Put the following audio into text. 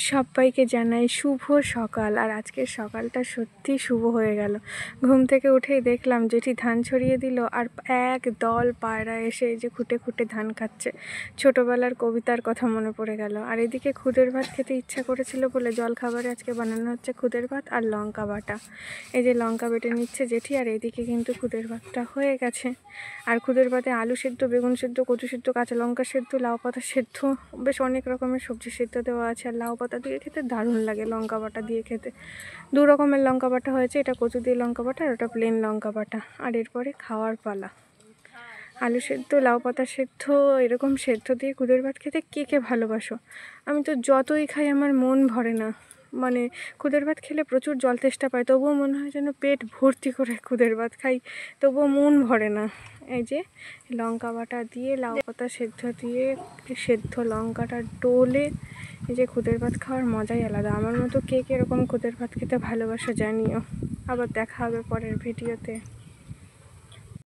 সবাইকে জানাই শুভ সকাল। আর আজকের সকালটা সত্যি শুভ হয়ে গেল। ঘুম থেকে উঠেই দেখলাম জেঠি ধান ছড়িয়ে দিল, আর এক দল পায়রা এসে এই যে খুঁটে খুঁটে ধান খাচ্ছে। ছোটোবেলার কবিতার কথা মনে পড়ে গেল। আর এদিকে খুদের ভাত খেতে ইচ্ছা করেছিল বলে জলখাবারে আজকে বানানো হচ্ছে খুদের ভাত আর লঙ্কা বাটা। এই যে লঙ্কা বেটে নিচ্ছে জেঠি, আর এদিকে কিন্তু খুদের ভাতটা হয়ে গেছে। আর খুদের ভাতে আলু সেদ্ধ, বেগুন সেদ্ধ, কচু সেদ্ধ, কাঁচা লঙ্কা সেদ্ধ, লাউ পাতা সেদ্ধ, বেশ অনেক রকমের সবজি সেদ্ধ দেওয়া আছে। আর লাউ পাতা দিয়ে খেতে দারুণ লাগে, লঙ্কা বাটা দিয়ে খেতে। দু রকমের লঙ্কা বাটা হয়েছে, এটা কচু দিয়ে লঙ্কা বাটা আর ওটা প্লেন লঙ্কা বাটা। আর এরপরে খাওয়ার পালা। আলু সেদ্ধ, লাউ পাতা সেদ্ধ, এরকম সেদ্ধ দিয়ে খুদের ভাত খেতে কে কে ভালোবাসো? আমি তো যতই খাই আমার মন ভরে না। মানে খুদের ভাত খেলে প্রচুর জল তেষ্টা পায়, তবুও মনে হয় যেন পেট ভর্তি করে খুদের ভাত খাই, তবুও মন ভরে না। এই যে লঙ্কা বাটা দিয়ে, লাউ পাতা সেদ্ধ দিয়ে, সেদ্ধ লঙ্কাটা ডলে এই যে খুদের ভাত খাওয়ার মজাই আলাদা। আমার মতো কে কে এরকম খুদের ভাত খেতে ভালোবাসো জানিও। আবার দেখা হবে পরের ভিডিওতে।